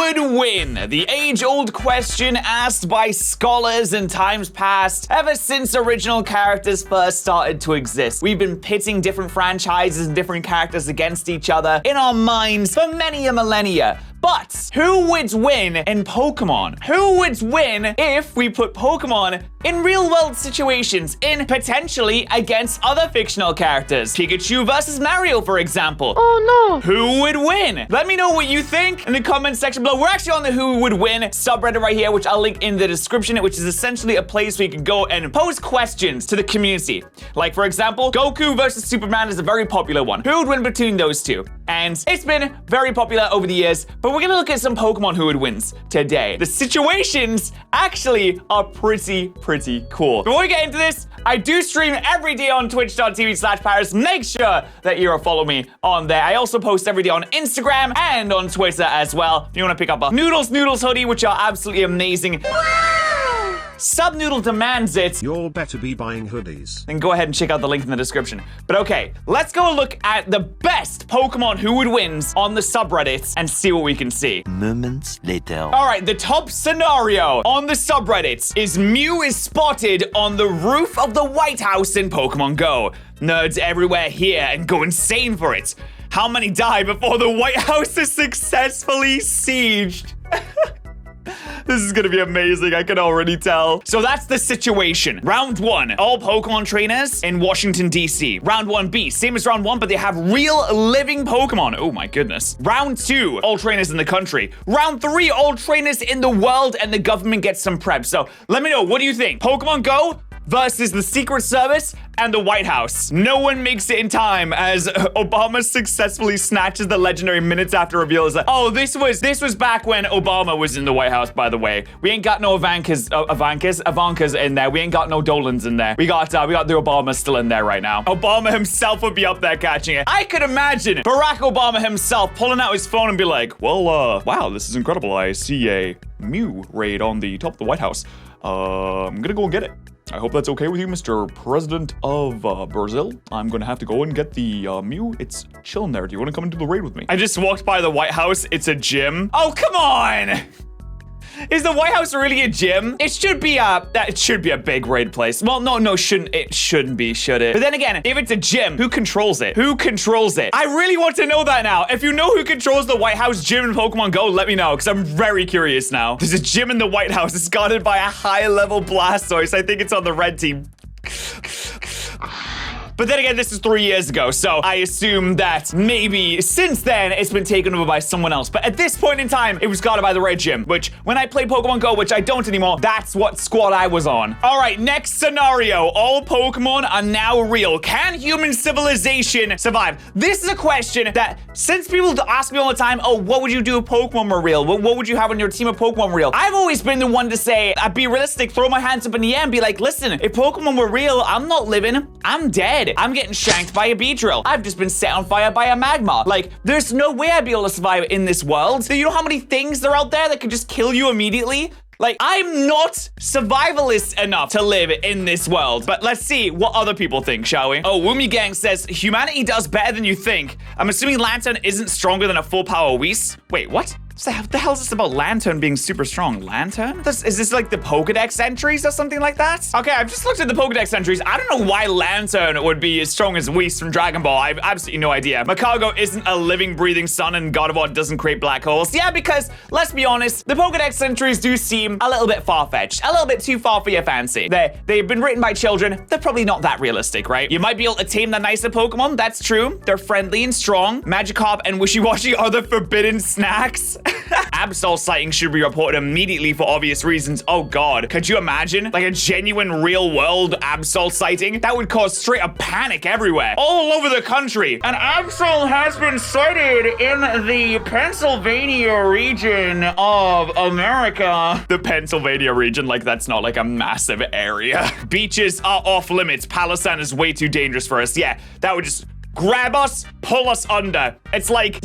would win? The age-old question asked by scholars in times past, ever since original characters first started to exist. We've been pitting different franchises and different characters against each other in our minds for many a millennia. But who would win in Pokemon? Who would win if we put Pokemon in real-world situations, in potentially against other fictional characters? Pikachu versus Mario, for example. Oh no! Who would win? Let me know what you think in the comments section below. We're actually on the Who Would Win subreddit right here, which I'll link in the description, which is essentially a place where you can go and pose questions to the community. Like, for example, Goku versus Superman is a very popular one. Who would win between those two? And it's been very popular over the years, but we're gonna look at some Pokemon Who Would Wins today. The situations actually are pretty cool. Before we get into this, I do stream every day on twitch.tv/Patterrz. Make sure that you follow me on there. I also post every day on Instagram and on Twitter as well. If you want to pick up a Noodles hoodie, which are absolutely amazing. Subnoodle demands it. You'll better be buying hoodies. Then go ahead and check out the link in the description. But okay, let's go look at the best Pokemon Who Would Wins on the subreddits and see what we can see. Moments later. All right, the top scenario on the subreddits is Mew is spotted on the roof of the White House in Pokemon Go. Nerds everywhere here and go insane for it. How many die before the White House is successfully sieged? This is gonna be amazing, I can already tell. So that's the situation. Round 1, all Pokemon trainers in Washington, D.C. Round 1B, same as round 1, but they have real living Pokemon. Oh my goodness. Round 2, all trainers in the country. Round 3, all trainers in the world, and the government gets some prep. So let me know, what do you think? Pokemon Go versus the Secret Service and the White House. No one makes it in time as Obama successfully snatches the legendary minutes after reveal. Is like, oh, this was back when Obama was in the White House, by the way. We ain't got no Ivankas in there. We ain't got no Dolans in there. We got the Obama still in there right now. Obama himself would be up there catching it. I could imagine Barack Obama himself pulling out his phone and be like, well, wow, this is incredible. I see a Mew raid on the top of the White House. I'm gonna go and get it. I hope that's okay with you, Mr. President of Brazil. I'm gonna have to go and get the Mew. It's chilling there. Do you want to come and do the raid with me? I just walked by the White House. It's a gym. Oh, come on! Is the White House really a gym? It should be a big raid place. Well, no, it shouldn't be, should it? But then again, if it's a gym, who controls it? Who controls it? I really want to know that now. If you know who controls the White House gym in Pokemon Go, let me know, because I'm very curious now. There's a gym in the White House. It's guarded by a high-level Blastoise. I think it's on the red team. But then again, this is 3 years ago, so I assume that maybe since then it's been taken over by someone else. But at this point in time, it was guarded by the Red Gym, which when I played Pokemon Go, which I don't anymore, that's what squad I was on. All right, next scenario. All Pokemon are now real. Can human civilization survive? This is a question that, since people ask me all the time, oh, what would you do if Pokemon were real? What would you have on your team if Pokemon were real? I've always been the one to say, I'd be realistic, throw my hands up in the air and be like, listen, if Pokemon were real, I'm not living, I'm dead. I'm getting shanked by a Beedrill. I've just been set on fire by a Magmar. Like, there's no way I'd be able to survive in this world. Do you know how many things are out there that could just kill you immediately? Like, I'm not survivalist enough to live in this world. But let's see what other people think, shall we? Oh, Woomy Gang says, humanity does better than you think. I'm assuming Lantern isn't stronger than a full power Whis. Wait, what? What the hell is this about Lantern being super strong? Lantern? Is this like the Pokedex entries or something like that? Okay, I've just looked at the Pokedex entries. I don't know why Lantern would be as strong as Whis from Dragon Ball. I have absolutely no idea. Macago isn't a living, breathing sun and God of War doesn't create black holes. Yeah, because, let's be honest, the Pokedex entries do seem a little bit far-fetched. A little bit too far for your fancy. They've been written by children. They're probably not that realistic, right? You might be able to tame the nicer Pokemon. That's true. They're friendly and strong. Magikarp and Wishiwashi are the forbidden snacks. Absol sightings should be reported immediately for obvious reasons. Oh god, could you imagine? Like a genuine real-world Absol sighting? That would cause straight up panic everywhere. All over the country. An Absol has been sighted in the Pennsylvania region of America. The Pennsylvania region, like that's not like a massive area. Beaches are off limits. Palossand is way too dangerous for us. Yeah, that would just grab us, pull us under. It's like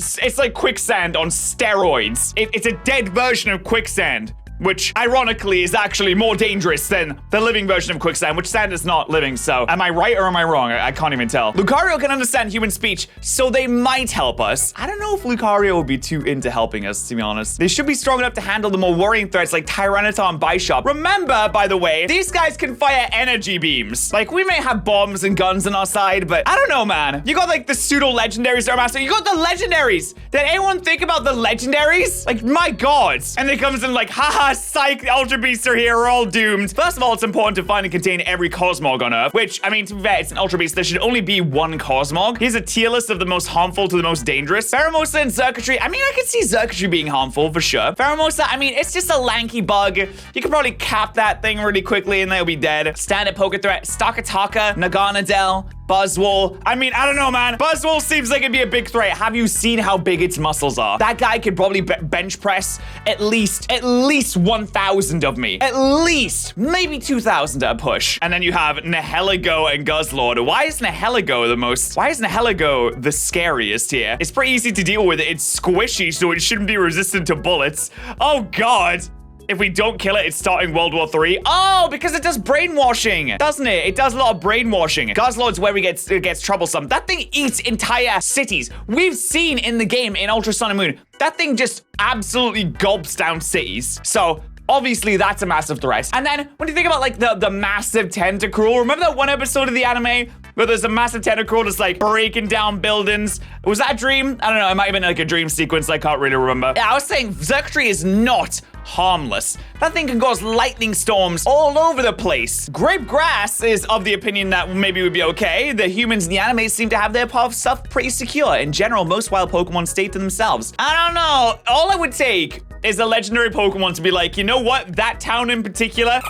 quicksand on steroids. It's a dead version of quicksand. which ironically is actually more dangerous than the living version of quicksand, which sand is not living. So am I right or am I wrong? I can't even tell. Lucario can understand human speech, so they might help us. I don't know if Lucario will be too into helping us, to be honest. They should be strong enough to handle the more worrying threats like Tyranitar and Bishop. Remember, by the way, these guys can fire energy beams. Like, we may have bombs and guns on our side, but I don't know, man. You got like the pseudo legendaries that are master. You got the legendaries. Did anyone think about the legendaries? Like, my god. And it comes in like, haha, psych, the Ultra Beasts are here, we're all doomed. First of all, it's important to find and contain every Cosmog on Earth, which, I mean, to be fair, it's an Ultra Beast. There should only be one Cosmog. Here's a tier list of the most harmful to the most dangerous. Pheromosa and Xurkitree. I mean, I could see Xurkitree being harmful for sure. Pheromosa, I mean, it's just a lanky bug. You could probably cap that thing really quickly and they'll be dead. Standard poker threat, Stakataka, Naganadel, Buzzwole. I mean, I don't know, man. Buzzwole seems like it'd be a big threat. Have you seen how big its muscles are? That guy could probably bench press at least 1,000 of me. At least, maybe 2,000 at a push. And then you have Nihilego and Guzzlord. Why is Nihilego the scariest here? It's pretty easy to deal with. It's squishy, so it shouldn't be resistant to bullets. Oh, God. If we don't kill it, it's starting World War III. Oh, because it does brainwashing, doesn't it? It does a lot of brainwashing. Guzzlord's where it gets troublesome. That thing eats entire cities. We've seen in the game in Ultra Sun and Moon, that thing just absolutely gulps down cities. So obviously, that's a massive threat. And then when you think about like the massive tentacruel, remember that one episode of the anime where there's a massive tentacruel that's like breaking down buildings? Was that a dream? I don't know. It might have been like a dream sequence. I can't really remember. Yeah, I was saying Xurkitree is not harmless. That thing can cause lightning storms all over the place. Grape Grass is of the opinion that maybe would be okay. The humans in the anime seem to have their part of stuff pretty secure. In general, most wild Pokemon stay to themselves. I don't know. All I would take is a legendary Pokemon to be like, you know what? That town in particular,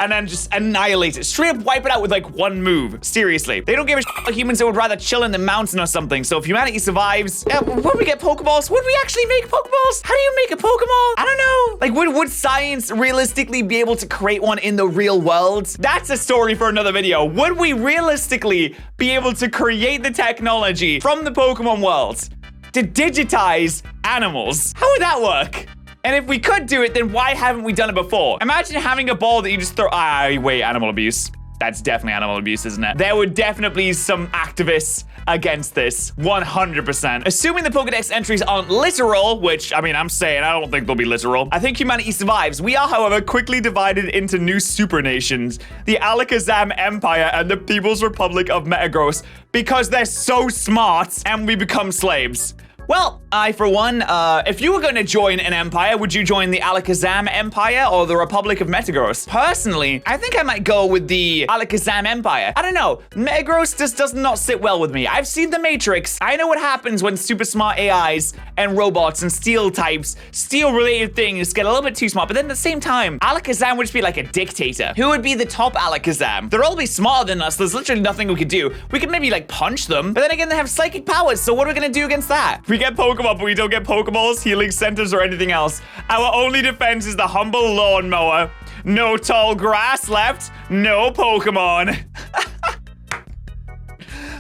and then just annihilate it. Straight up wipe it out with like one move. Seriously. They don't give a shit about humans that would rather chill in the mountain or something. So if humanity survives, would we get Pokeballs? Would we actually make Pokeballs? How do you make a Pokeball? I don't know. Like, would science realistically be able to create one in the real world? That's a story for another video. Would we realistically be able to create the technology from the Pokemon world to digitize animals? How would that work? And if we could do it, then why haven't we done it before? Imagine having a ball that you just throw. Wait, animal abuse. That's definitely animal abuse, isn't it? There would definitely be some activists against this, 100%. Assuming the Pokedex entries aren't literal, which, I mean, I'm saying I don't think they'll be literal. I think humanity survives. We are, however, quickly divided into new super nations, the Alakazam Empire and the People's Republic of Metagross, because they're so smart and we become slaves. Well, I, for one, if you were going to join an empire, would you join the Alakazam Empire or the Republic of Metagross? Personally, I think I might go with the Alakazam Empire. I don't know. Metagross just does not sit well with me. I've seen The Matrix. I know what happens when super smart AIs and robots and steel types, steel-related things get a little bit too smart. But then at the same time, Alakazam would just be like a dictator. Who would be the top Alakazam? They'll all be smarter than us. There's literally nothing we could do. We could maybe, like, punch them. But then again, they have psychic powers. So what are we going to do against that? We get Pokemon, but we don't get Pokeballs, healing centers, or anything else. Our only defense is the humble lawnmower. No tall grass left, no Pokemon.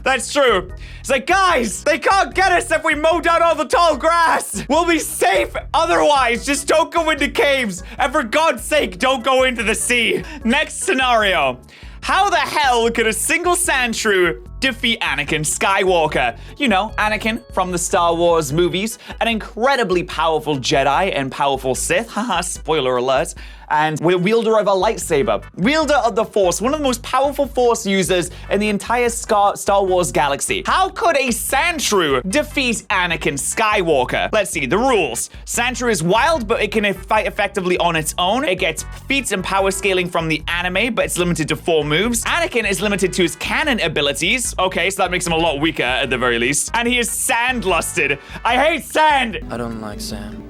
That's true. It's like, guys, they can't get us if we mow down all the tall grass. We'll be safe otherwise. Just don't go into caves. And for God's sake, don't go into the sea. Next scenario. How the hell could a single Sandshrew defeat Anakin Skywalker? You know, Anakin from the Star Wars movies, an incredibly powerful Jedi and powerful Sith, haha, spoiler alert, and wielder of a lightsaber, wielder of the Force, one of the most powerful Force users in the entire Star Wars galaxy. How could a Sandshrew defeat Anakin Skywalker? Let's see, the rules. Sandshrew is wild, but it can fight effectively on its own. It gets feats and power scaling from the anime, but it's limited to 4 moves. Anakin is limited to his canon abilities. Okay, so that makes him a lot weaker at the very least. And he is sand-lusted. I hate sand! I don't like sand.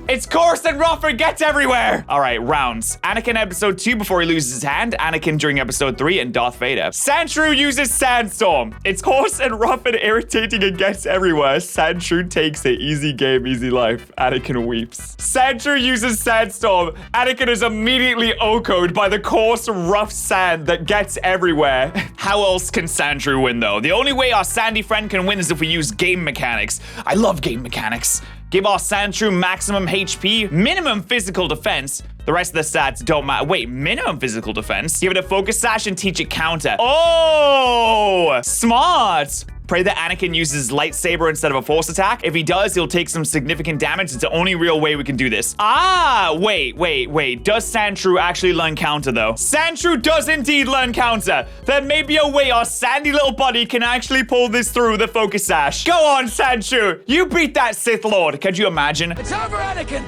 It's coarse and rough and gets everywhere. All right, rounds. Anakin episode 2 before he loses his hand. Anakin during episode 3 and Darth Vader. Sandshrew uses Sandstorm. It's coarse and rough and irritating and gets everywhere. Sandshrew takes it. Easy game, easy life. Anakin weeps. Sandshrew uses Sandstorm. Anakin is immediately OHKO'd by the coarse, rough sand that gets everywhere. How else can Sandshrew win, though? The only way our sandy friend can win is if we use game mechanics. I love game mechanics. Give our Sandshrew maximum HP, minimum physical defense. The rest of the stats don't matter. Wait, minimum physical defense? Give it a focus sash and teach it counter. Oh, smart. Pray that Anakin uses lightsaber instead of a force attack. If he does, he'll take some significant damage. It's the only real way we can do this. Ah, wait. Does Sandshrew actually learn counter, though? Sandshrew does indeed learn counter. There may be a way our sandy little buddy can actually pull this through the focus sash. Go on, Sandshrew. You beat that Sith Lord. Could you imagine? It's over, Anakin.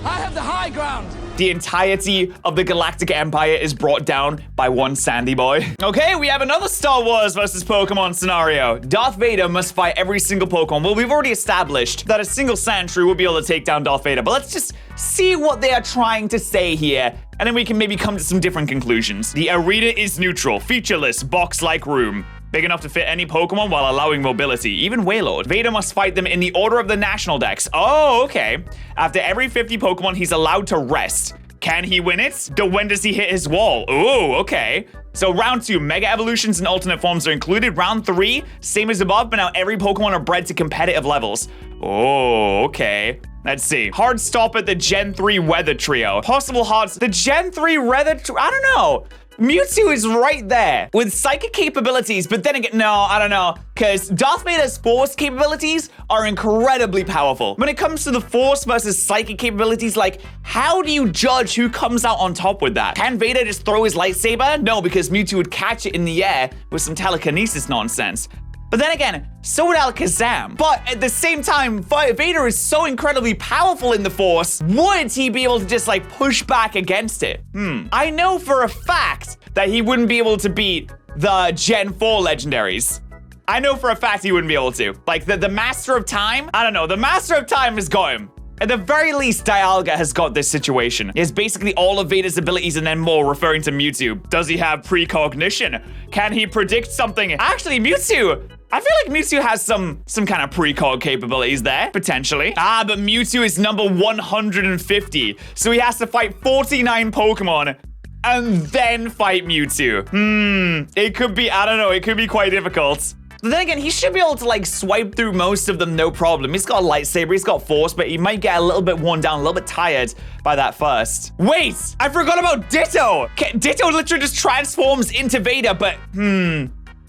I have the high ground. The entirety of the Galactic Empire is brought down by one sandy boy. Okay, we have another Star Wars versus Pokemon scenario. Darth Vader must fight every single Pokemon. Well, we've already established that a single Sandshrew will be able to take down Darth Vader, but let's just see what they are trying to say here, and then we can maybe come to some different conclusions. The arena is neutral, featureless, box-like room. Big enough to fit any Pokemon while allowing mobility, even Wailord. Vader must fight them in the order of the national dex. Oh, okay. After every 50 Pokemon, he's allowed to rest. Can he win it? When does he hit his wall? Ooh, okay. So round 2, Mega Evolutions and Alternate Forms are included. Round 3, same as above, but now every Pokemon are bred to competitive levels. Oh, okay. Let's see. Hard stop at the Gen 3 Weather Trio. Possible hards. The Gen 3 Weather Trio? I don't know. Mewtwo is right there with psychic capabilities, but then again, no, I don't know, because Darth Vader's force capabilities are incredibly powerful. When it comes to the force versus psychic capabilities, like, how do you judge who comes out on top with that? Can Vader just throw his lightsaber? No, because Mewtwo would catch it in the air with some telekinesis nonsense. But then again, so would Alakazam. But at the same time, Vader is so incredibly powerful in the Force. Would he be able to just like push back against it? I know for a fact that he wouldn't be able to beat the Gen 4 Legendaries. I know for a fact he wouldn't be able to. Like the Master of Time? I don't know. The Master of Time has got him. At the very least, Dialga has got this situation. He has basically all of Vader's abilities and then more, referring to Mewtwo. Does he have precognition? Can he predict something? Actually, Mewtwo, I feel like Mewtwo has some kind of precog capabilities there, potentially. Ah, but Mewtwo is number 150. So he has to fight 49 Pokemon and then fight Mewtwo. It could be, I don't know, it could be quite difficult. But then again, he should be able to like swipe through most of them, no problem. He's got a lightsaber, he's got force, but he might get a little bit worn down, a little bit tired by that first. Wait, I forgot about Ditto. Ditto literally just transforms into Vader, but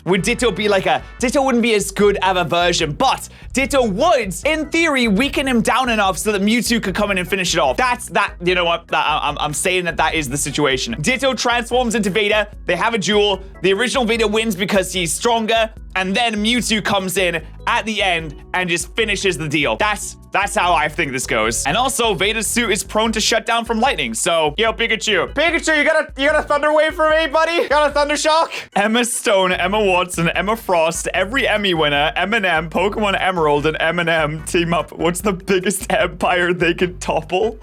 would Ditto be like Ditto wouldn't be as good of a version, but Ditto would, in theory, weaken him down enough so that Mewtwo could come in and finish it off. You know what, I'm saying that is the situation. Ditto transforms into Vader, they have a duel, the original Vader wins because he's stronger, and then Mewtwo comes in at the end and just finishes the deal. That's how I think this goes. And also, Vader's suit is prone to shut down from lightning. So, yo, Pikachu, you got a Thunder Wave for me, buddy? Got a Thunder Shock? Emma Stone, Emma Watson, Emma Frost, every Emmy winner, Eminem, Pokemon Emerald, and Eminem team up. What's the biggest empire they could topple?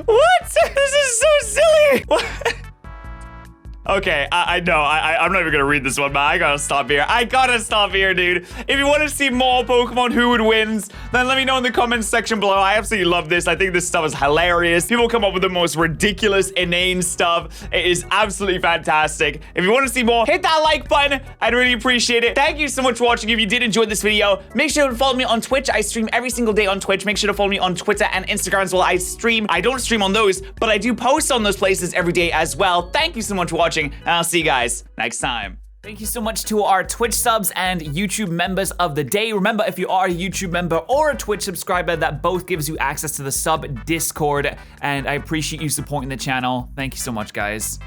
What? This is so silly. What? Okay, I know, I'm not even gonna read this one, but I gotta stop here, dude. If you want to see more Pokemon Who Would Wins, then let me know in the comments section below. I absolutely love this. I think this stuff is hilarious. People come up with the most ridiculous, inane stuff. It is absolutely fantastic. If you want to see more, hit that like button. I'd really appreciate it. Thank you so much for watching. If you did enjoy this video, make sure to follow me on Twitch. I stream every single day on Twitch. Make sure to follow me on Twitter and Instagram as well. I don't stream on those, but I do post on those places every day as well. Thank you so much for watching. And I'll see you guys next time. Thank you so much to our Twitch subs and YouTube members of the day. Remember, if you are a YouTube member or a Twitch subscriber, that both gives you access to the sub Discord. And I appreciate you supporting the channel. Thank you so much, guys.